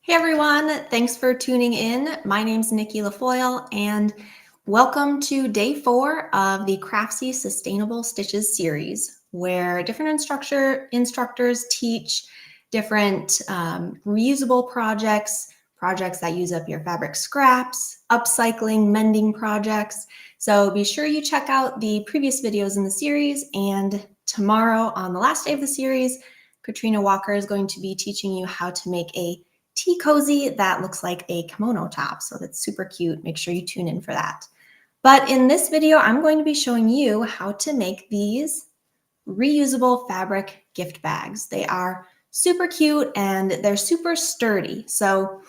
Hey everyone, thanks for tuning in. My name's Nikki LaFoyle and welcome to day 4 of the Craftsy Sustainable Stitches series, where different instructors teach different reusable projects that use up your fabric scraps, upcycling, mending projects. So be sure you check out the previous videos in the series, and tomorrow on the last day of the series, Katrina Walker is going to be teaching you how to make a tea cozy that looks like a kimono top. So that's super cute. Make sure you tune in for that. But in this video, I'm going to be showing you how to make these reusable fabric gift bags. They are super cute and they're super sturdy. So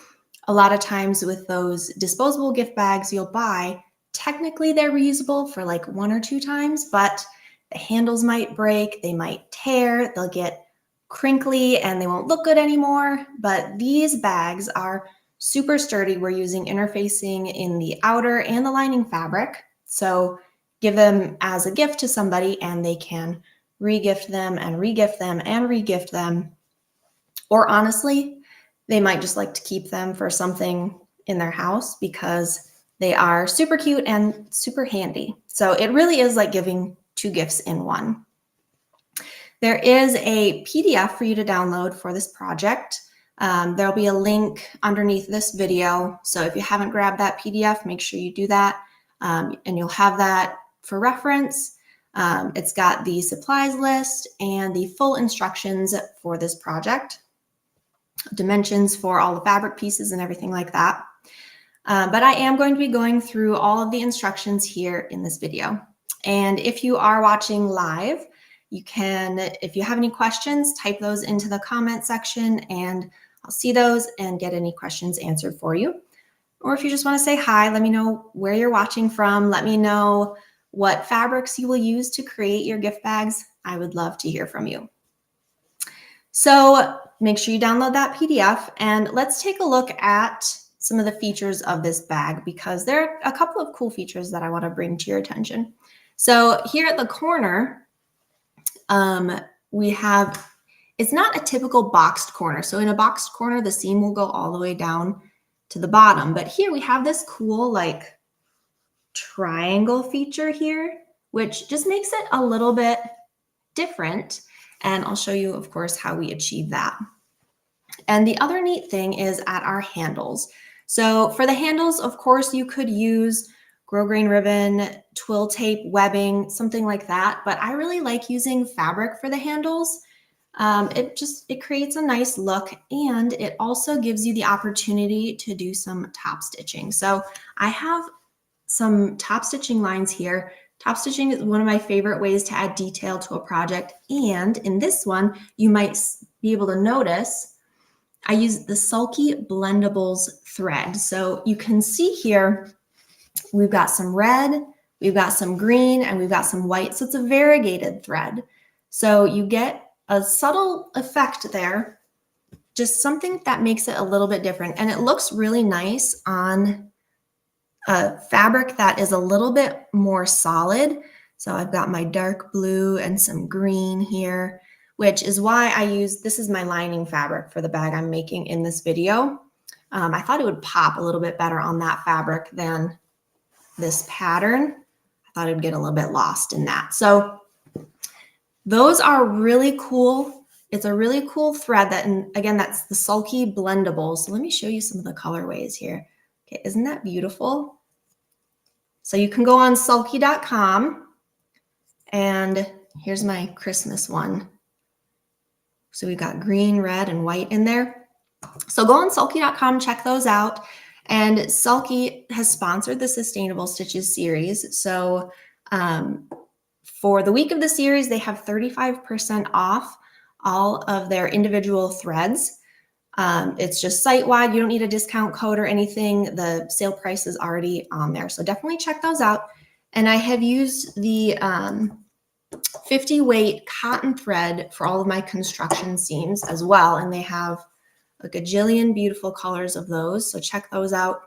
a lot of times with those disposable gift bags you'll buy, technically they're reusable for like 1 or 2 times, but the handles might break, they might tear, they'll get crinkly and they won't look good anymore. But these bags are super sturdy. We're using interfacing in the outer and the lining fabric. So give them as a gift to somebody and they can regift them and regift them and regift them. Or honestly, they might just like to keep them for something in their house because they are super cute and super handy. So it really is like giving 2 gifts in one. There is a PDF for you to download for this project. There'll be a link underneath this video. So if you haven't grabbed that PDF, make sure you do that. And you'll have that for reference. It's got the supplies list and the full instructions for this project, dimensions for all the fabric pieces and everything like that. But I am going to be going through all of the instructions here in this video. And if you are watching live, you can, if you have any questions, type those into the comment section and I'll see those and get any questions answered for you. Or if you just want to say hi, let me know where you're watching from. Let me know what fabrics you will use to create your gift bags. I would love to hear from you. So make sure you download that PDF and let's take a look at some of the features of this bag because there are a couple of cool features that I want to bring to your attention. So here at the corner, we have, it's not a typical boxed corner. So in a boxed corner, the seam will go all the way down to the bottom. But here we have this cool like triangle feature here, which just makes it a little bit different. And I'll show you, of course, how we achieve that. And the other neat thing is at our handles. So for the handles, of course, you could use grosgrain ribbon, twill tape, webbing, something like that. But I really like using fabric for the handles. It creates a nice look and it also gives you the opportunity to do some top stitching. So I have some top stitching lines here. Top stitching is one of my favorite ways to add detail to a project. And in this one, you might be able to notice I use the Sulky Blendables thread. So you can see here, we've got some red, we've got some green, and we've got some white. So it's a variegated thread. So you get a subtle effect there, just something that makes it a little bit different. And it looks really nice on a fabric that is a little bit more solid. So I've got my dark blue and some green here, which is why I use, this is my lining fabric for the bag I'm making in this video. I thought it would pop a little bit better on that fabric than this pattern. I thought it'd get a little bit lost in that. So those are really cool. It's a really cool thread that, and again, that's the Sulky Blendable. So let me show you some of the colorways here. Okay, isn't that beautiful? So you can go on sulky.com and here's my Christmas one. So we've got green, red, and white in there. So go on sulky.com, check those out. And Sulky has sponsored the Sustainable Stitches series. So for the week of the series, they have 35% off all of their individual threads. It's just site-wide. You don't need a discount code or anything. The sale price is already on there. So definitely check those out. And I have used the 50 weight cotton thread for all of my construction seams as well. And they have a gajillion beautiful colors of those. So check those out.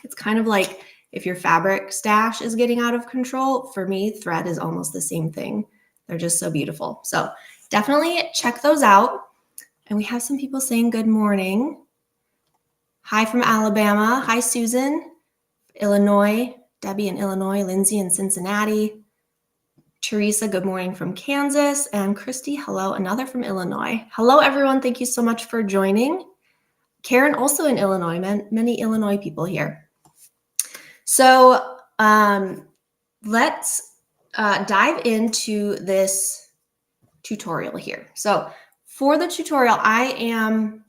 It's kind of like if your fabric stash is getting out of control, for me, thread is almost the same thing. They're just so beautiful. So definitely check those out. And we have some people saying good morning. Hi from Alabama. Hi, Susan. Illinois. Debbie in Illinois. Lindsay in Cincinnati. Teresa, good morning from Kansas. And Christy, hello, another from Illinois. Hello, everyone. Thank you so much for joining. Karen, also in Illinois. Many Illinois people here. So let's dive into this tutorial here. So for the tutorial, I am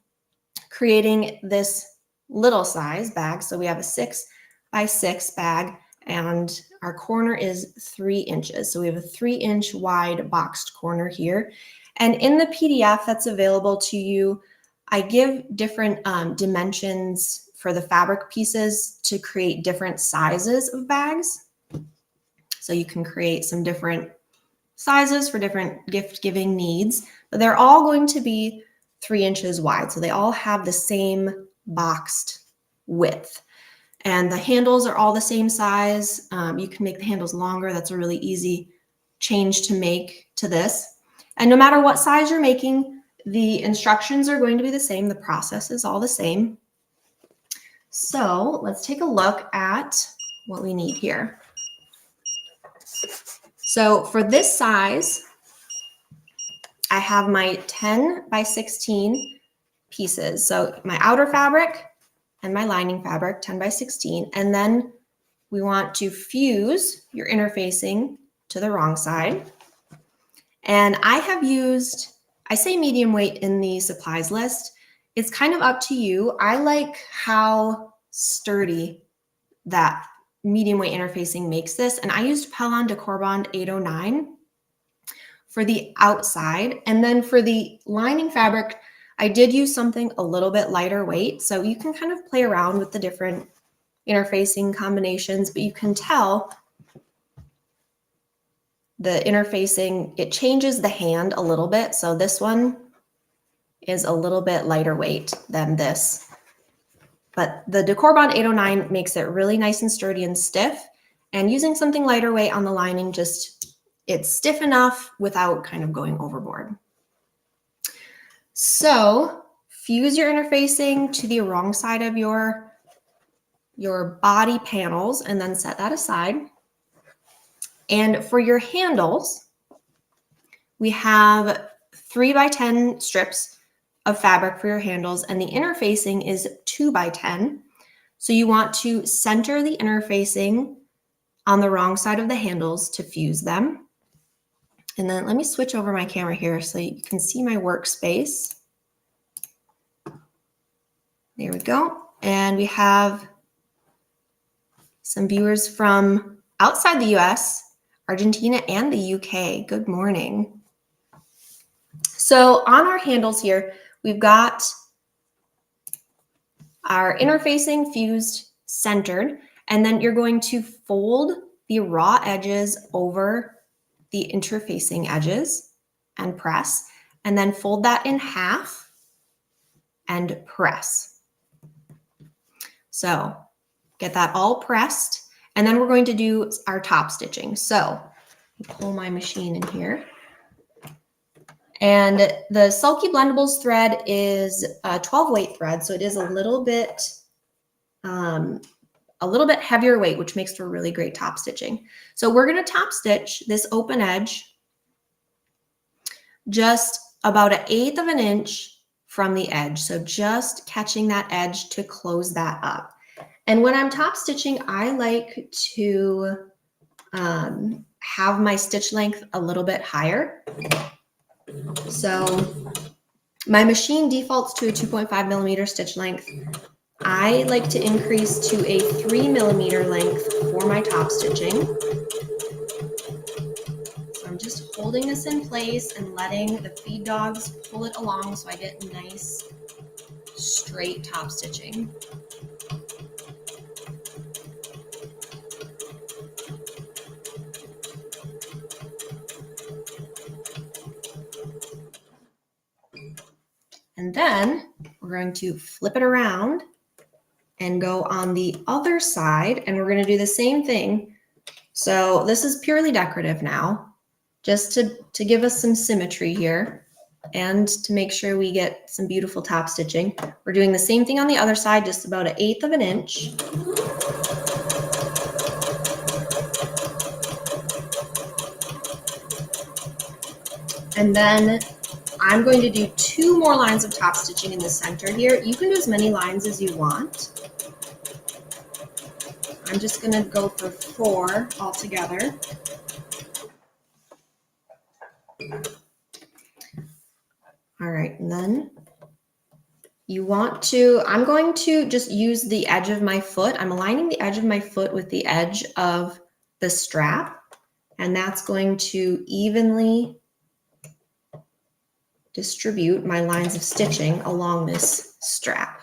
creating this little size bag. So we have a 6x6 bag and our corner is 3 inches. So we have a 3-inch wide boxed corner here. And in the PDF that's available to you, I give different dimensions for the fabric pieces to create different sizes of bags. So you can create some different sizes for different gift giving needs, but they're all going to be 3 inches wide. So they all have the same boxed width. And the handles are all the same size. You can make the handles longer. That's a really easy change to make to this. And no matter what size you're making, the instructions are going to be the same. The process is all the same. So let's take a look at what we need here. So for this size, I have my 10 by 16 pieces. So my outer fabric and my lining fabric, 10 by 16. And then we want to fuse your interfacing to the wrong side. And I have used, I say medium weight in the supplies list. It's kind of up to you. I like how sturdy that medium weight interfacing makes this. And I used Pellon Decor Bond 809 for the outside. And then for the lining fabric, I did use something a little bit lighter weight. So you can kind of play around with the different interfacing combinations, but you can tell the interfacing, it changes the hand a little bit. So this one is a little bit lighter weight than this. But the Decor Bond 809 makes it really nice and sturdy and stiff. And using something lighter weight on the lining, just it's stiff enough without kind of going overboard. So fuse your interfacing to the wrong side of your body panels and then set that aside. And for your handles, we have 3 by 10 strips of fabric for your handles, and the interfacing is 2 by 10. So you want to center the interfacing on the wrong side of the handles to fuse them. And then let me switch over my camera here so you can see my workspace. There we go. And we have some viewers from outside the US, Argentina, and the UK. Good morning. So on our handles here, we've got our interfacing fused, centered, and then you're going to fold the raw edges over the interfacing edges and press, and then fold that in half and press. So get that all pressed, and then we're going to do our top stitching. So pull my machine in here. And the Sulky Blendables thread is a 12 weight thread, so it is a little bit heavier weight, which makes for really great top stitching. So we're going to top stitch this open edge just about 1/8 of an inch from the edge. So just catching that edge to close that up. And when I'm top stitching, I like to have my stitch length a little bit higher. So my machine defaults to a 2.5 millimeter stitch length. I like to increase to a 3 millimeter length for my top stitching. So I'm just holding this in place and letting the feed dogs pull it along so I get nice straight top stitching. And then we're going to flip it around and go on the other side, and we're going to do the same thing. So this is purely decorative now, just to give us some symmetry here. and to make sure we get some beautiful top stitching. We're doing the same thing on the other side, just about 1/8 of an inch. And then I'm going to do 2 more lines of top stitching in the center here. You can do as many lines as you want. I'm just going to go for 4 altogether. All right, and then you want to, I'm going to just use the edge of my foot. I'm aligning the edge of my foot with the edge of the strap, and that's going to evenly distribute my lines of stitching along this strap.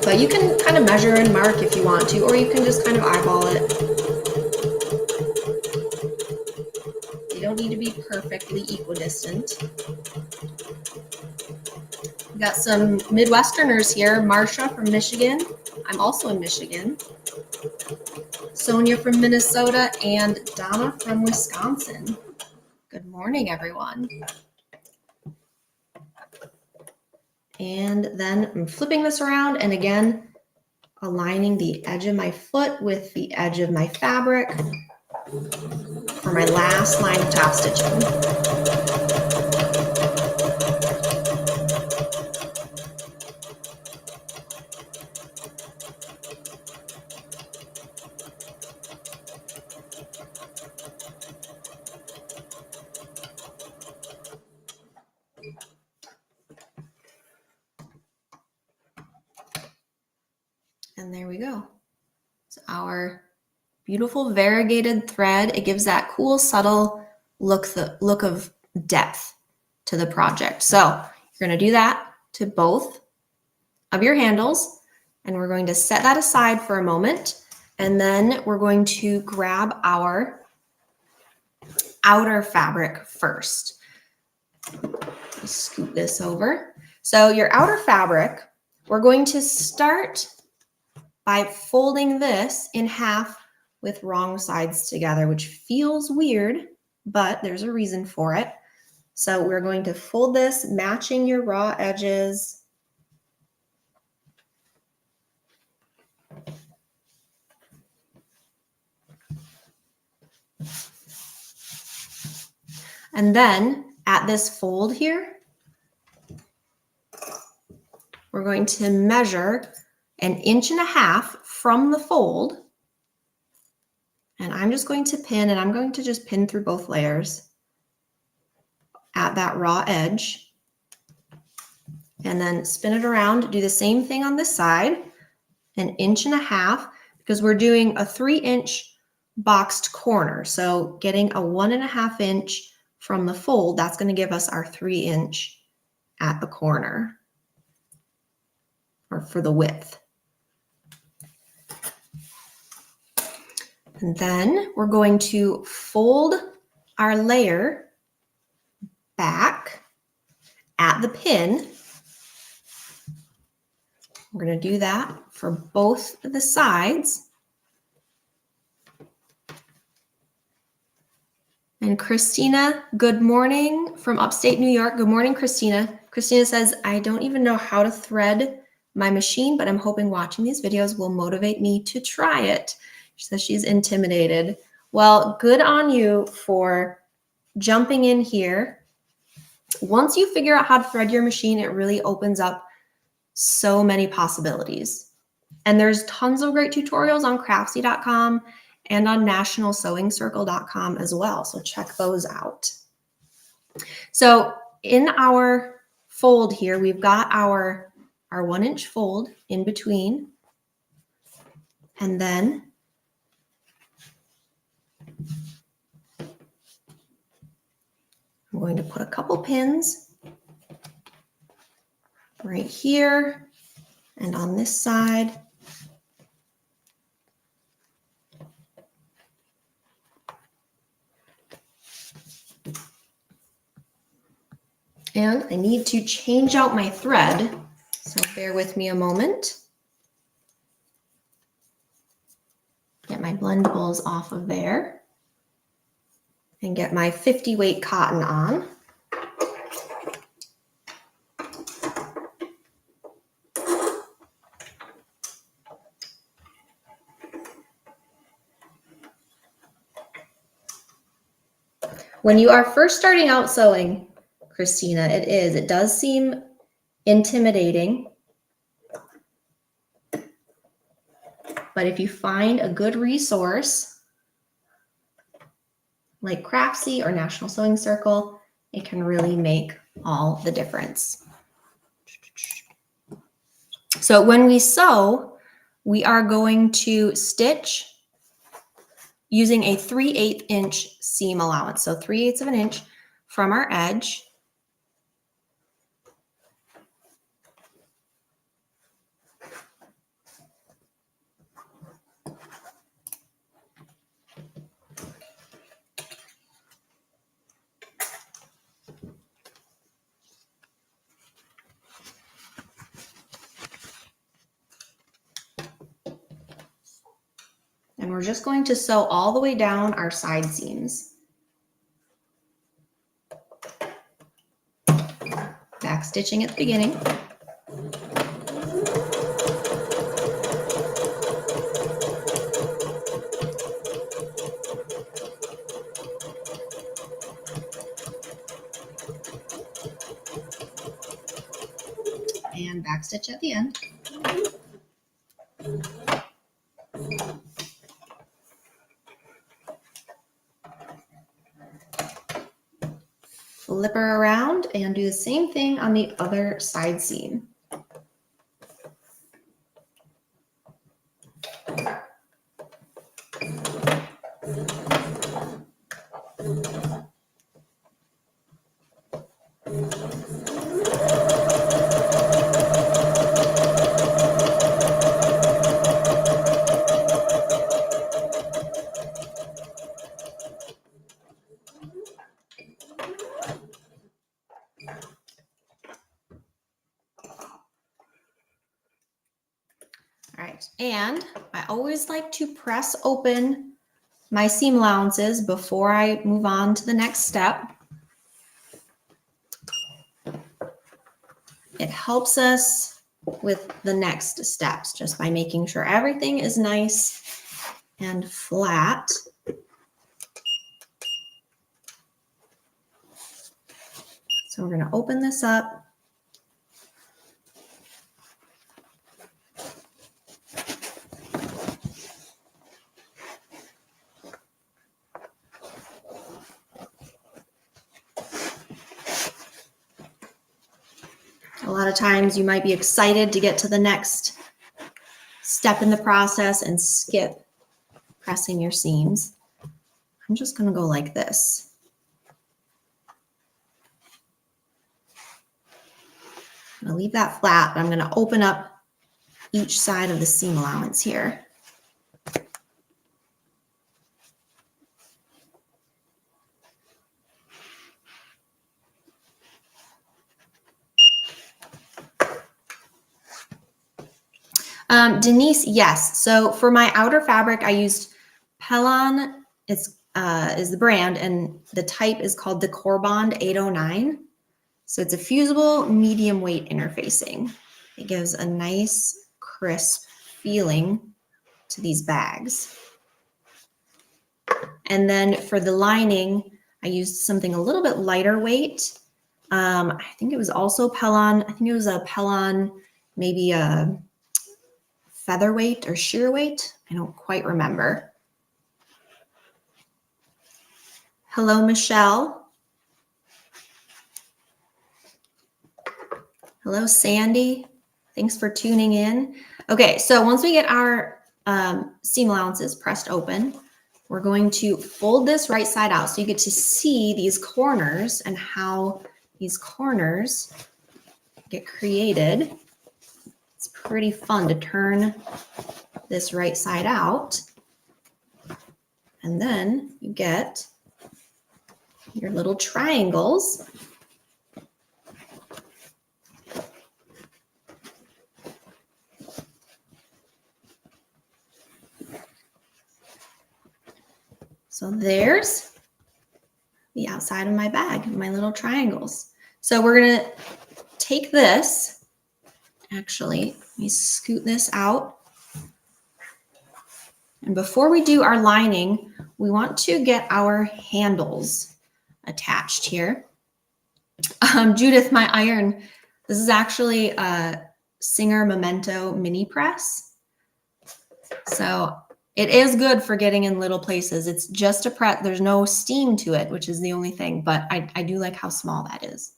But you can kind of measure and mark if you want to, or you can just kind of eyeball it. You don't need to be perfectly equidistant. We got some Midwesterners here. Marsha from Michigan. I'm also in Michigan. Sonia from Minnesota and Donna from Wisconsin. Good morning, everyone. And then I'm flipping this around and again, aligning the edge of my foot with the edge of my fabric for my last line of top stitching. And there we go. It's our beautiful variegated thread. It gives that cool, subtle look of depth to the project. So you're going to do that to both of your handles, and we're going to set that aside for a moment. And then we're going to grab our outer fabric first. Scoot this over. So your outer fabric, we're going to start by folding this in half with wrong sides together, which feels weird, but there's a reason for it. So we're going to fold this, matching your raw edges. And then at this fold here, we're going to measure 1.5 inches from the fold. And I'm just going to pin, and I'm going to just pin through both layers at that raw edge. And then spin it around, do the same thing on this side, 1.5 inches, because we're doing a 3-inch boxed corner. So getting a 1.5 inch from the fold, that's going to give us our 3-inch at the corner, or for the width. And then we're going to fold our layer back at the pin. We're going to do that for both of the sides. And Christina, good morning from upstate New York. Good morning, Christina. Christina says, I don't even know how to thread my machine, but I'm hoping watching these videos will motivate me to try it. She says she's intimidated. Well, good on you for jumping in here. Once you figure out how to thread your machine, it really opens up so many possibilities. And there's tons of great tutorials on craftsy.com and on nationalsewingcircle.com as well. So check those out. So in our fold here, we've got our 1-inch fold in between. And then I'm going to put a couple pins right here and on this side. And I need to change out my thread, so bear with me a moment. Get my blendables off of there and get my 50 weight cotton on. When you are first starting out sewing, Christina, it does seem intimidating. But if you find a good resource like Craftsy or National Sewing Circle, it can really make all the difference. So when we sew, we are going to stitch using a 3/8 inch seam allowance. So 3/8 of an inch from our edge. And we're just going to sew all the way down our side seams. Back stitching at the beginning. And back stitch at the end. Flip her around and do the same thing on the other side seam. All right, and I always like to press open my seam allowances before I move on to the next step. It helps us with the next steps just by making sure everything is nice and flat. So we're going to open this up. A lot of times you might be excited to get to the next step in the process and skip pressing your seams. I'm just going to go like this. I'm going to leave that flat, but I'm going to open up each side of the seam allowance here. Denise, yes. So for my outer fabric, I used Pellon. It's is the brand, and the type is called the Corbond 809. So it's a fusible medium weight interfacing. It gives a nice crisp feeling to these bags. And then for the lining, I used something a little bit lighter weight. I think it was also Pellon. I think it was a Pellon, maybe a featherweight or sheer weight. I don't quite remember. Hello, Michelle. Hello, Sandy. Thanks for tuning in. Okay, so once we get our seam allowances pressed open, we're going to fold this right side out so you get to see these corners and how these corners get created. It's pretty fun to turn this right side out. And then you get your little triangles. So there's the outside of my bag, my little triangles. So we're gonna take this, actually, let me scoot this out. And before we do our lining, we want to get our handles attached here. Judith, my iron, this is actually a Singer Memento mini press. So it is good for getting in little places. It's just a press. There's no steam to it, which is the only thing, but I do like how small that is.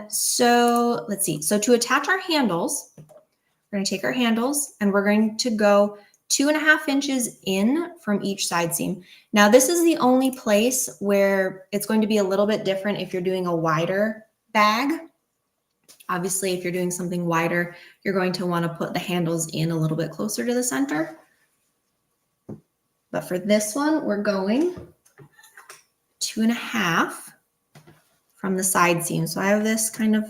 So let's see. So to attach our handles, we're going to take our handles and we're going to go 2.5 inches in from each side seam. Now this is the only place where it's going to be a little bit different if you're doing a wider bag. Obviously, if you're doing something wider, you're going to want to put the handles in a little bit closer to the center. But for this one, we're going 2.5 from the side seam. So I have this kind of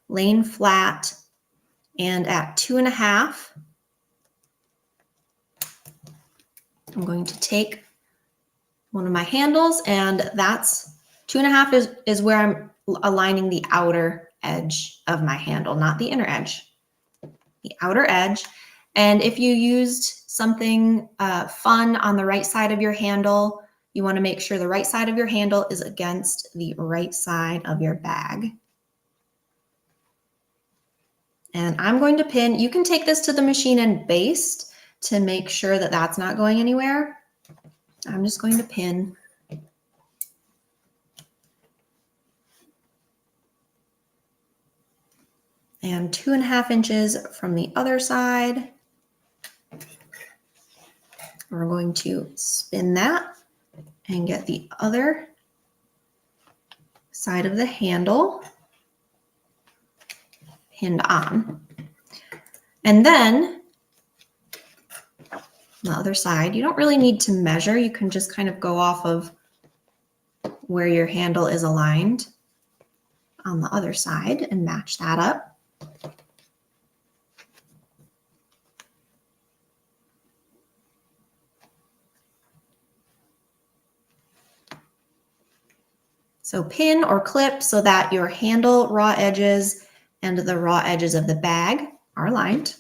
laying flat, and at 2.5, I'm going to take one of my handles, and that's 2.5 is where I'm aligning the outer edge of my handle, not the inner edge, the outer edge. And if you used something fun on the right side of your handle, you want to make sure the right side of your handle is against the right side of your bag. And I'm going to pin. You can take this to the machine and baste to make sure that that's not going anywhere. I'm just going to pin. And 2.5 inches from the other side. We're going to spin that and get the other side of the handle pinned on. And then the other side, you don't really need to measure. You can just kind of go off of where your handle is aligned on the other side and match that up. So pin or clip so that your handle raw edges and the raw edges of the bag are aligned.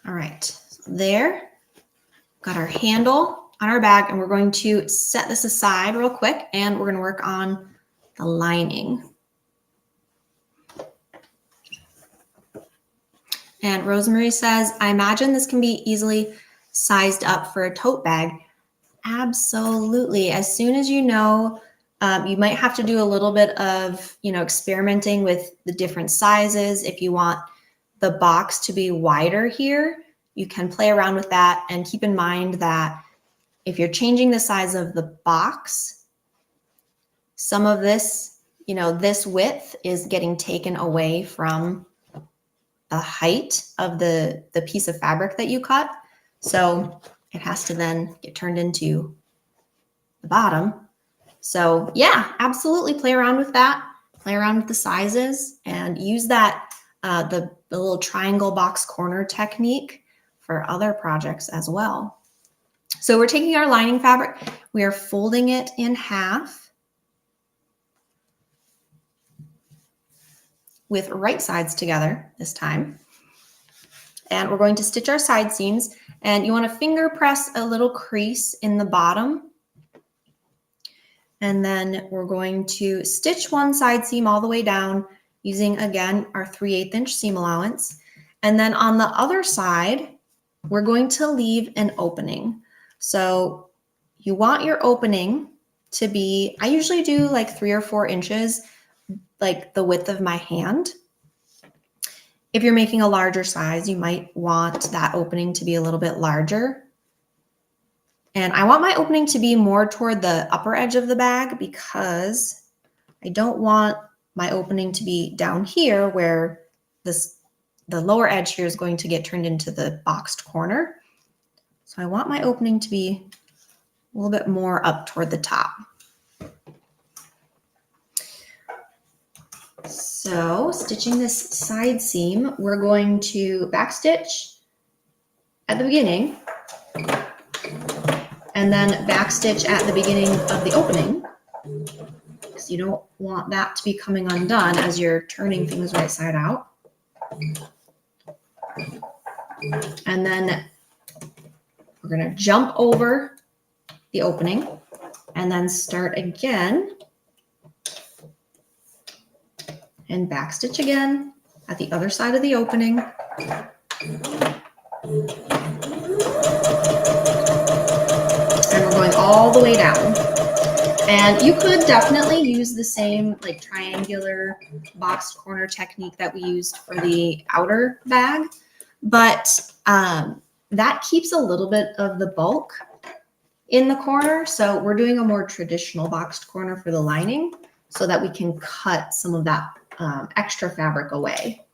All right, so there. Got our handle on our bag, and we're going to set this aside real quick, and we're going to work on the lining. And Rosemary says, I imagine this can be easily sized up for a tote bag. Absolutely. As soon as you know, you might have to do a little bit of, experimenting with the different sizes. If you want the box to be wider here, you can play around with that, and keep in mind that if you're changing the size of the box, some of this, this width is getting taken away from the height of the piece of fabric that you cut. So it has to then get turned into the bottom. So yeah, absolutely play around with that. Play around with the sizes and use that, the little triangle box corner technique for other projects as well. So we're taking our lining fabric, we are folding it in half with right sides together this time. And we're going to stitch our side seams, and you want to finger press a little crease in the bottom. And then we're going to stitch one side seam all the way down using, again, our 3/8 inch seam allowance. And then on the other side, we're going to leave an opening. So you want your opening to be, I usually do like 3 or 4 inches, like the width of my hand. If you're making a larger size, you might want that opening to be a little bit larger. And I want my opening to be more toward the upper edge of the bag because I don't want my opening to be down here where the lower edge here is going to get turned into the boxed corner. So I want my opening to be a little bit more up toward the top. So stitching this side seam, we're going to backstitch at the beginning And then backstitch at the beginning of the opening, because you don't want that to be coming undone as you're turning things right side out. And then we're going to jump over the opening and then start again and backstitch again at the other side of the opening. And we're going all the way down. And you could definitely use the same like triangular boxed corner technique that we used for the outer bag, but that keeps a little bit of the bulk in the corner. So we're doing a more traditional boxed corner for the lining so that we can cut some of that extra fabric away.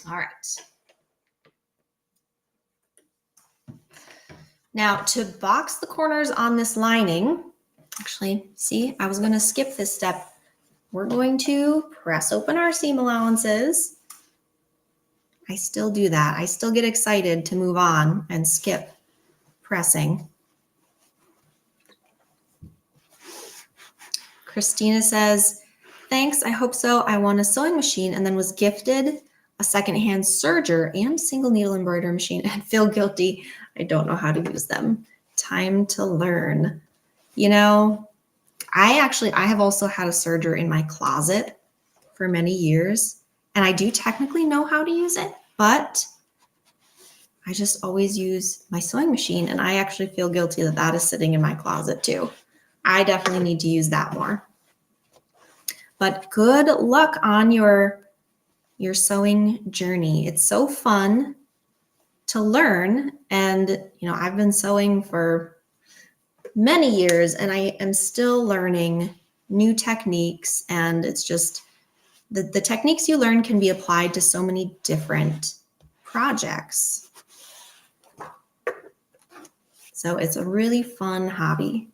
All right. Now to box the corners on this lining, actually, see, I was going to skip this step. We're going to press open our seam allowances. I still do that. I still get excited to move on and skip pressing. Christina says, thanks, I hope so. I won a sewing machine and then was gifted a secondhand serger and single needle embroidery machine and feel guilty. I don't know how to use them. Time to learn. You know, I have also had a serger in my closet for many years, and I do technically know how to use it, but I just always use my sewing machine, and I actually feel guilty that that is sitting in my closet too. I definitely need to use that more. But good luck on your sewing journey. It's so fun to learn, and you know, I've been sewing for many years and I am still learning new techniques, and it's just the techniques you learn can be applied to so many different projects. So it's a really fun hobby.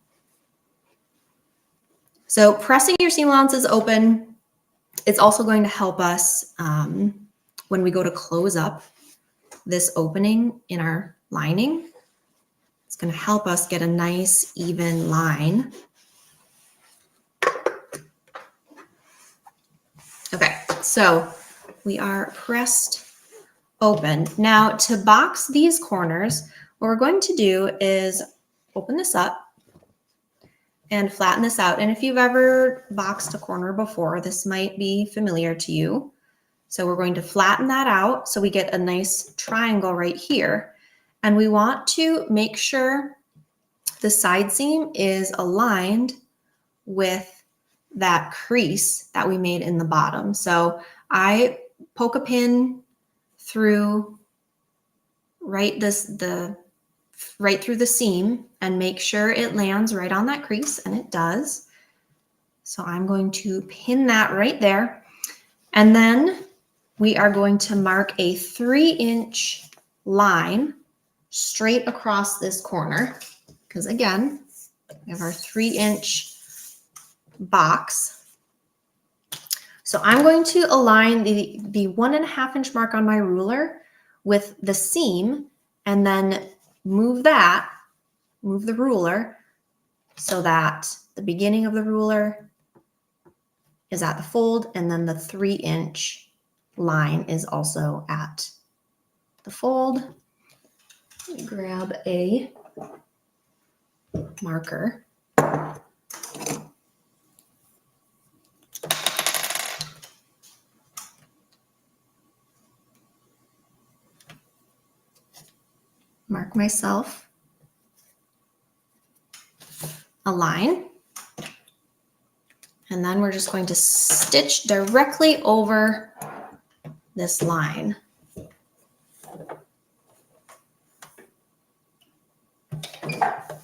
So pressing your seam allowances open, it's also going to help us when we go to close up this opening in our lining. It's going to help us get a nice even line. Okay, so we are pressed open. Now to box these corners, what we're going to do is open this up and flatten this out. And if you've ever boxed a corner before, this might be familiar to you. So we're going to flatten that out so we get a nice triangle right here. And we want to make sure the side seam is aligned with that crease that we made in the bottom. So I poke a pin through right through the seam and make sure it lands right on that crease, and it does. So I'm going to pin that right there. And then we are going to mark a 3-inch line straight across this corner, because again, we have our 3-inch box. So I'm going to align the 1.5-inch mark on my ruler with the seam, and then move the ruler so that the beginning of the ruler is at the fold, and then the 3-inch line is also at the fold. Let me grab a marker. Mark myself a line, and then we're just going to stitch directly over this line.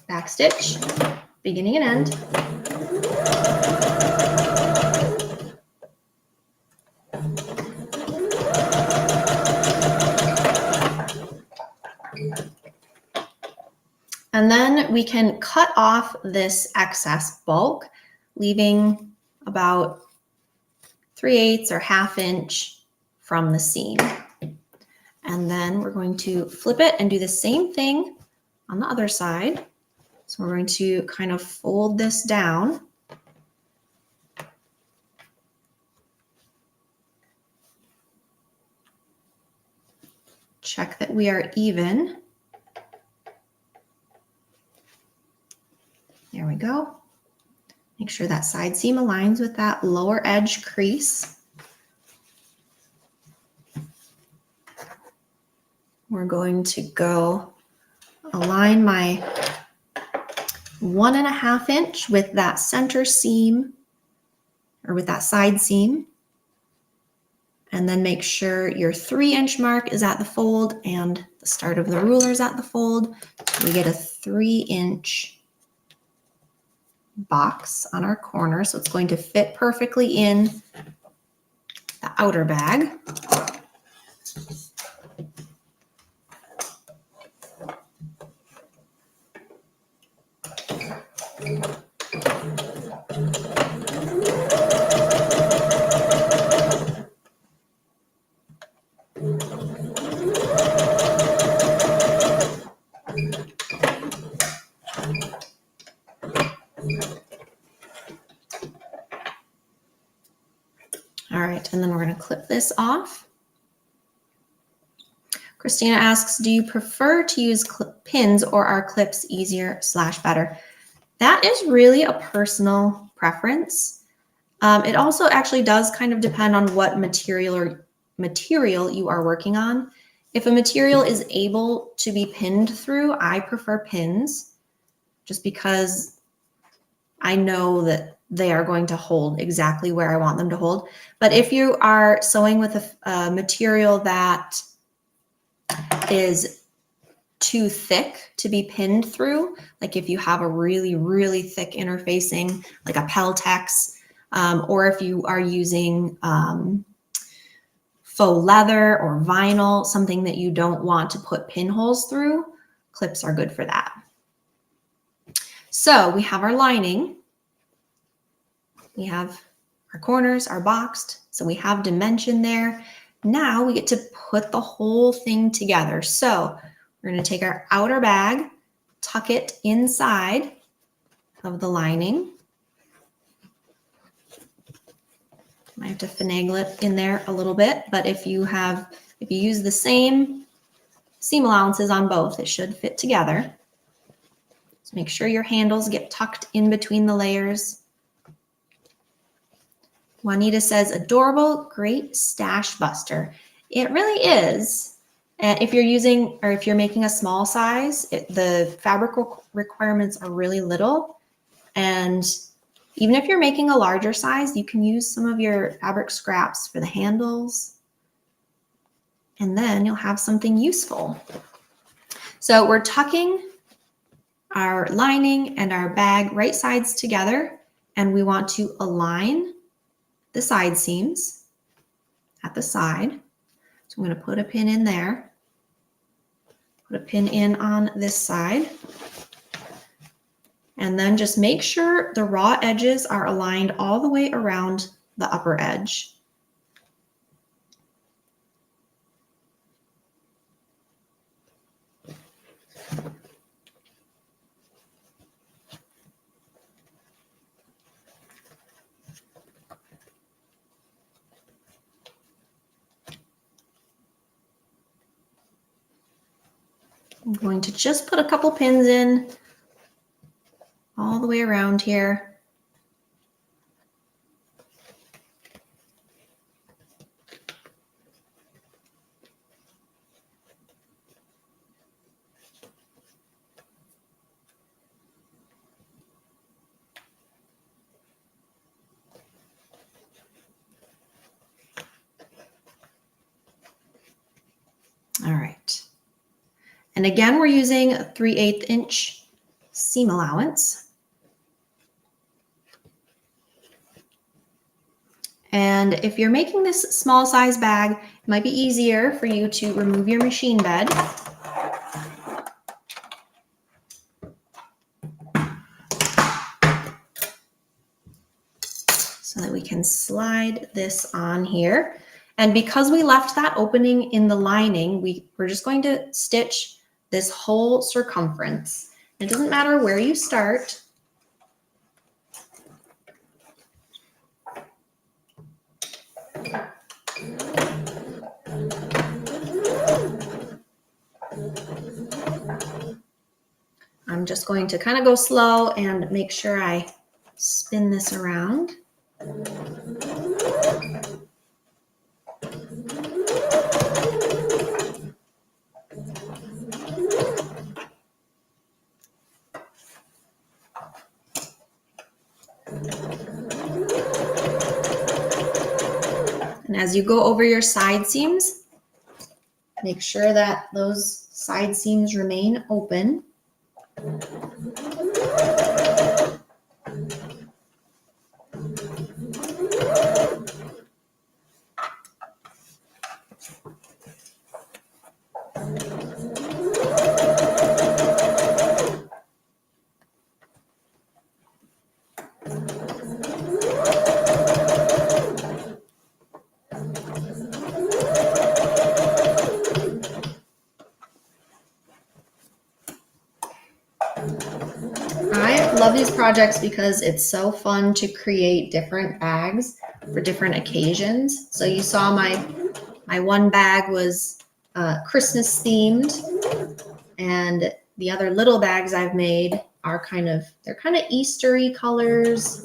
Back stitch, beginning and end. we can cut off this excess bulk, leaving about 3/8 or 1/2 inch from the seam. And then we're going to flip it and do the same thing on the other side. So we're going to kind of fold this down. Check that we are even. There we go. Make sure that side seam aligns with that lower edge crease. We're going to go align my 1.5 inch with that center seam, or with that side seam. And then make sure your 3-inch mark is at the fold and the start of the ruler is at the fold. So we get a 3-inch box on our corner. So it's going to fit perfectly in the outer bag. All right, and then we're going to clip this off. Christina asks, do you prefer to use pins or are clips easier / better? That is really a personal preference. It also actually does kind of depend on what material you are working on. If a material is able to be pinned through, I prefer pins just because I know that they are going to hold exactly where I want them to hold. But if you are sewing with a material that is too thick to be pinned through, like if you have a really, really thick interfacing, like a Peltex, or if you are using faux leather or vinyl, something that you don't want to put pinholes through, clips are good for that. So we have our lining. We have our corners are boxed, so we have dimension there. Now we get to put the whole thing together. So we're going to take our outer bag, tuck it inside of the lining. Might have to finagle it in there a little bit, but if you use the same seam allowances on both, it should fit together. So make sure your handles get tucked in between the layers. Juanita says, adorable, great stash buster. It really is. If you're using, or if you're making a small size, the fabric requirements are really little. And even if you're making a larger size, you can use some of your fabric scraps for the handles. And then you'll have something useful. So we're tucking our lining and our bag right sides together. And we want to align the side seams at the side. So I'm going to put a pin in there, put a pin in on this side, and then just make sure the raw edges are aligned all the way around the upper edge. I'm going to just put a couple pins in all the way around here. All right. And again, we're using a 3/8 inch seam allowance. And if you're making this small size bag, it might be easier for you to remove your machine bed. slide this on here. And because we left that opening in the lining, we're just going to stitch this whole circumference. It doesn't matter where you start. I'm just going to kind of go slow and make sure I spin this around. And as you go over your side seams, make sure that those side seams remain open. I love these projects because it's so fun to create different bags for different occasions. So you saw my one bag was Christmas themed, and the other little bags I've made are they're kind of Eastery colors.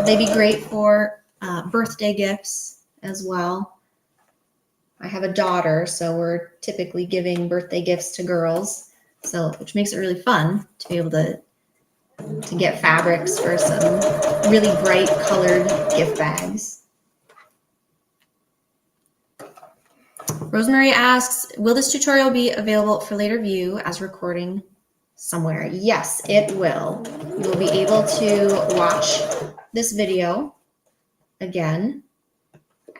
They'd be great for birthday gifts as well. I have a daughter, so we're typically giving birthday gifts to girls. So, which makes it really fun to be able to get fabrics for some really bright colored gift bags. Rosemary asks, will this tutorial be available for later view as recording somewhere? Yes, it will. You will be able to watch this video again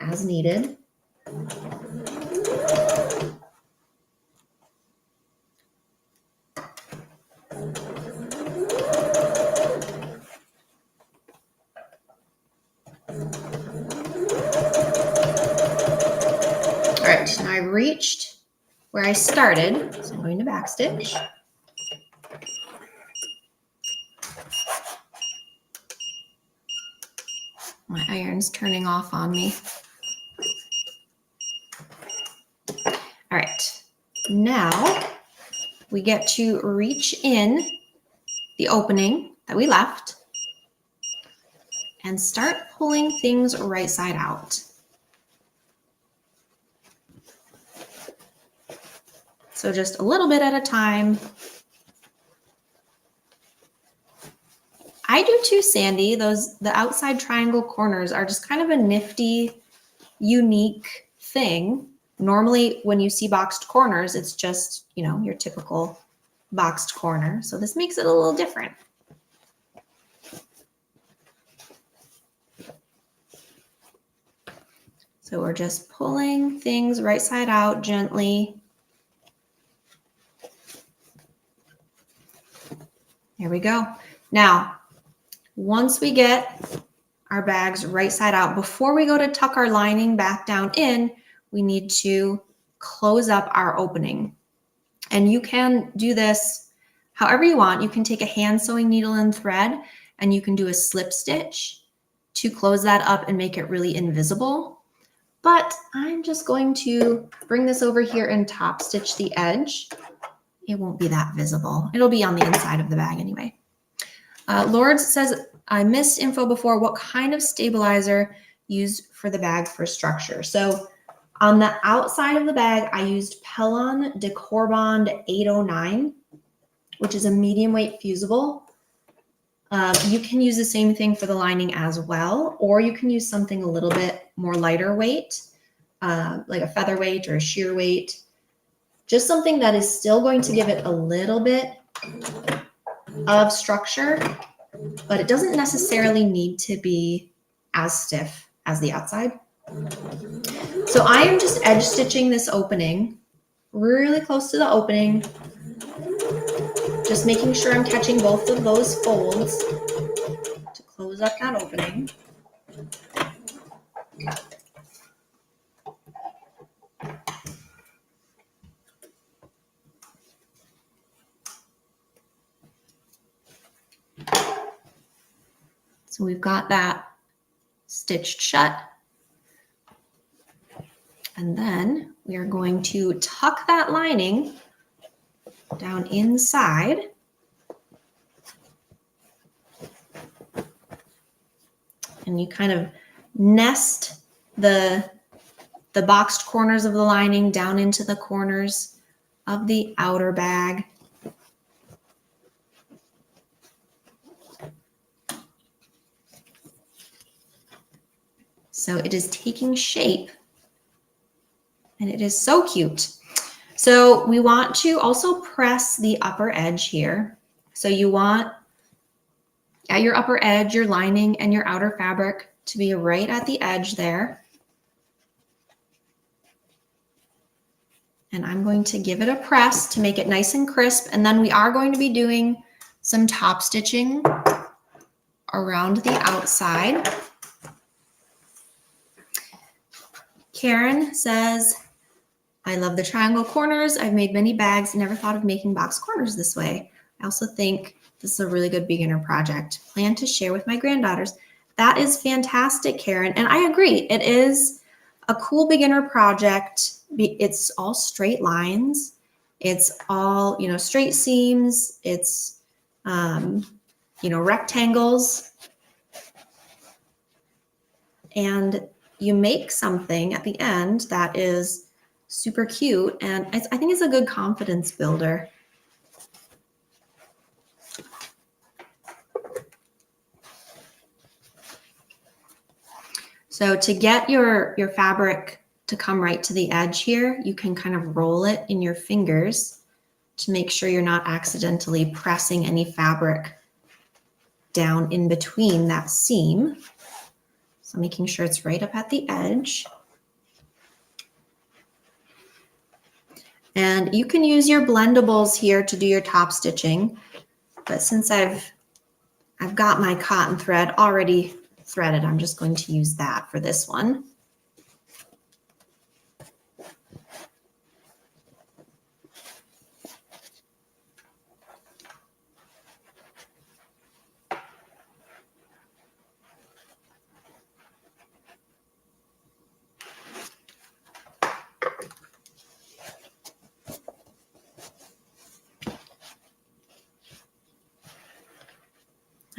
as needed. All right, now I've reached where I started, so I'm going to backstitch. My iron's turning off on me. All right, now we get to reach in the opening that we left and start pulling things right side out. So just a little bit at a time. I do too, Sandy. The outside triangle corners are just kind of a nifty, unique thing. Normally, when you see boxed corners, it's just, your typical boxed corner. So this makes it a little different. So we're just pulling things right side out gently. There we go. Now, once we get our bags right side out, before we go to tuck our lining back down in, we need to close up our opening. And you can do this however you want. You can take a hand sewing needle and thread, and you can do a slip stitch to close that up and make it really invisible. But I'm just going to bring this over here and top stitch the edge. It won't be that visible. It'll be on the inside of the bag anyway. Lord says, I missed info before. What kind of stabilizer used for the bag for structure? So on the outside of the bag, I used Pellon Decor Bond 809, which is a medium weight fusible. You can use the same thing for the lining as well, or you can use something a little bit more lighter weight, like a featherweight or a sheer weight. Just something that is still going to give it a little bit of structure, but it doesn't necessarily need to be as stiff as the outside. So I am just edge stitching this opening really close to the opening, just making sure I'm catching both of those folds to close up that opening. So we've got that stitched shut. And then we are going to tuck that lining down inside. And you kind of nest the boxed corners of the lining down into the corners of the outer bag. So it is taking shape and it is so cute. So we want to also press the upper edge here. So you want at your upper edge, your lining and your outer fabric to be right at the edge there. And I'm going to give it a press to make it nice and crisp. And then we are going to be doing some top stitching around the outside. Karen says, I love the triangle corners. I've made many bags, never thought of making box corners this way. I also think this is a really good beginner project. Plan to share with my granddaughters. That is fantastic, Karen. And I agree, it is a cool beginner project. It's all straight lines. It's all, straight seams. It's, rectangles. And you make something at the end that is super cute. And I think it's a good confidence builder. So to get your fabric to come right to the edge here, you can kind of roll it in your fingers to make sure you're not accidentally pressing any fabric down in between that seam. So making sure it's right up at the edge. And you can use your blendables here to do your top stitching, but since I've got my cotton thread already threaded, I'm just going to use that for this one.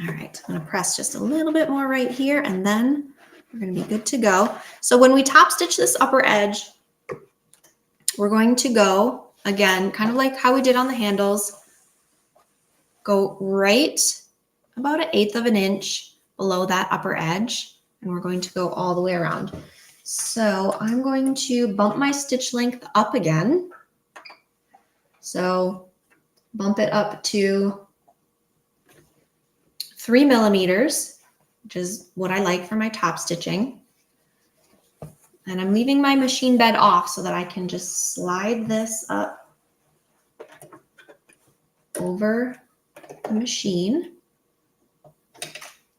All right, I'm going to press just a little bit more right here, and then we're going to be good to go. So when we top stitch this upper edge, we're going to go, again, kind of like how we did on the handles, go right about 1/8 of an inch below that upper edge, and we're going to go all the way around. So I'm going to bump my stitch length up again. So bump it up to 3 millimeters, which is what I like for my top stitching. And I'm leaving my machine bed off so that I can just slide this up over the machine.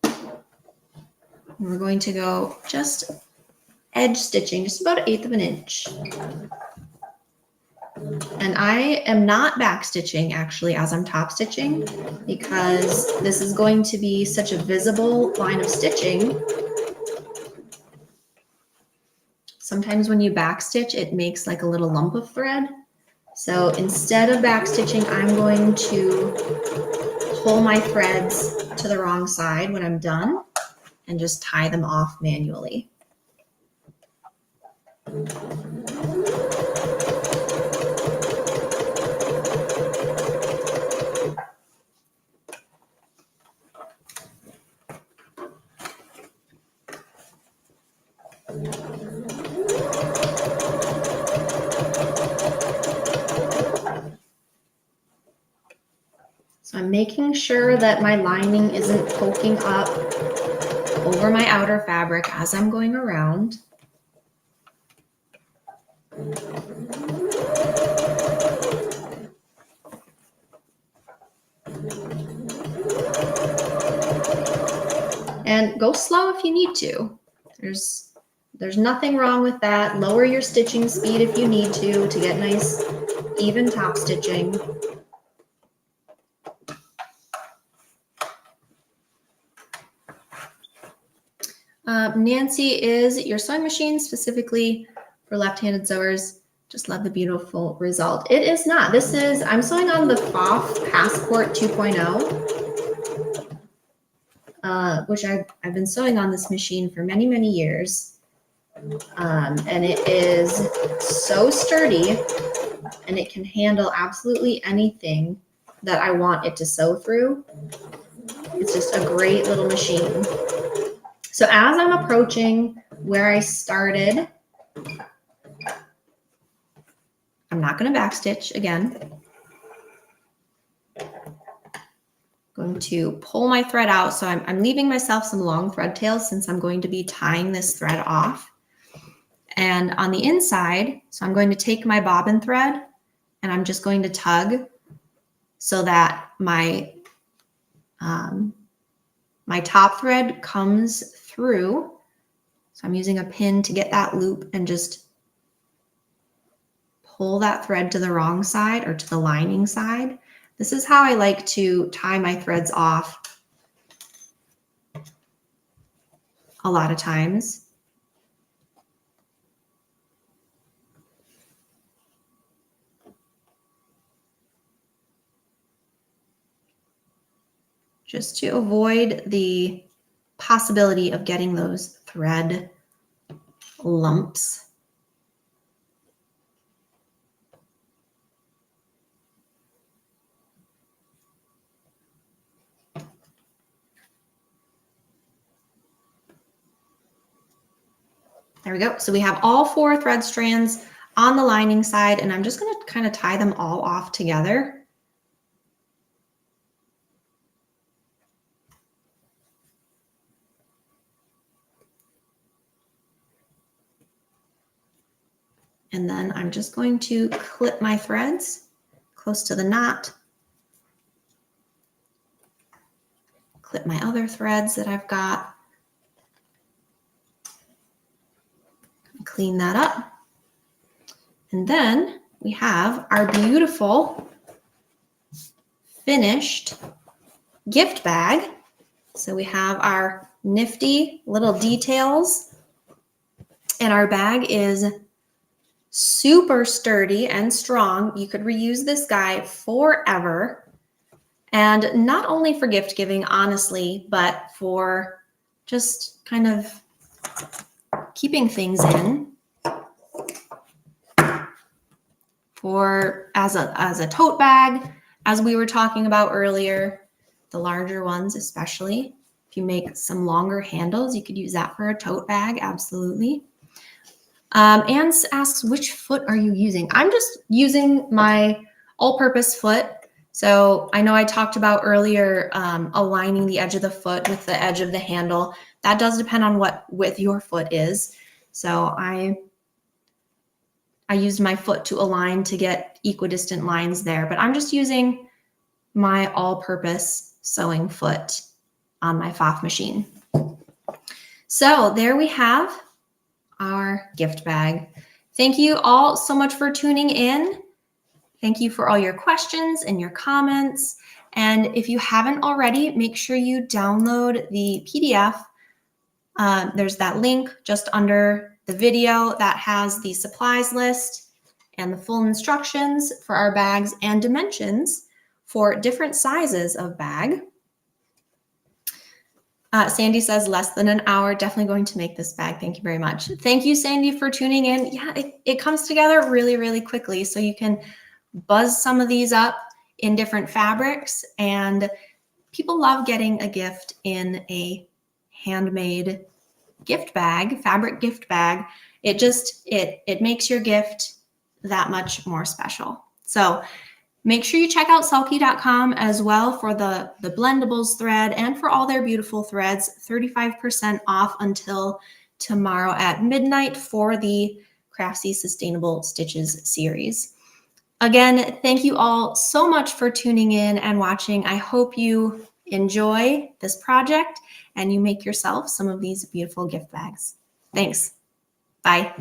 And we're going to go just edge stitching, just about 1/8 of an inch. And I am not back stitching actually as I'm top stitching, because this is going to be such a visible line of stitching. Sometimes when you back stitch, it makes like a little lump of thread. So instead of back stitching, I'm going to pull my threads to the wrong side when I'm done and just tie them off manually. So I'm making sure that my lining isn't poking up over my outer fabric as I'm going around. And go slow if you need to. There's nothing wrong with that. Lower your stitching speed if you need to get nice, even top stitching. Nancy, is your sewing machine specifically for left-handed sewers? Just love the beautiful result. It is not. I'm sewing on the FOF Passport 2.0, which I've been sewing on this machine for many, many years. And it is so sturdy, and it can handle absolutely anything that I want it to sew through. It's just a great little machine. So as I'm approaching where I started, I'm not going to backstitch again. Going to pull my thread out. So I'm leaving myself some long thread tails since I'm going to be tying this thread off. And on the inside, so I'm going to take my bobbin thread and I'm just going to tug so that my top thread comes through. So I'm using a pin to get that loop and just pull that thread to the wrong side or to the lining side. This is how I like to tie my threads off a lot of times. Just to avoid the possibility of getting those thread lumps. There we go. So we have all 4 thread strands on the lining side, and I'm just going to kind of tie them all off together. And then I'm just going to clip my threads close to the knot. Clip my other threads that I've got. Clean that up. And then we have our beautiful finished gift bag. So we have our nifty little details, and our bag is super sturdy and strong. You could reuse this guy forever. And not only for gift giving, honestly, but for just kind of keeping things in. For as a tote bag, as we were talking about earlier, the larger ones especially. If you make some longer handles, you could use that for a tote bag, absolutely. Anne asks, which foot are you using? I'm just using my all-purpose foot. So I know I talked about earlier aligning the edge of the foot with the edge of the handle. That does depend on what width your foot is. So I used my foot to align to get equidistant lines there, but I'm just using my all-purpose sewing foot on my FOF machine. So there we have our gift bag. Thank you all so much for tuning in. Thank you for all your questions and your comments. And if you haven't already, make sure you download the PDF. There's that link just under the video that has the supplies list and the full instructions for our bags and dimensions for different sizes of bag. Sandy says less than an hour, definitely going to make this bag. Thank you very much. Thank you, Sandy, for tuning in. Yeah, it comes together really, really quickly. So you can buzz some of these up in different fabrics, and people love getting a gift in a handmade gift bag, fabric gift bag. It makes your gift that much more special. So make sure you check out selkie.com as well for the blendables thread and for all their beautiful threads. 35% off until tomorrow at midnight for the Craftsy Sustainable Stitches series. Again, thank you all so much for tuning in and watching. I hope you enjoy this project and you make yourself some of these beautiful gift bags. Thanks. Bye.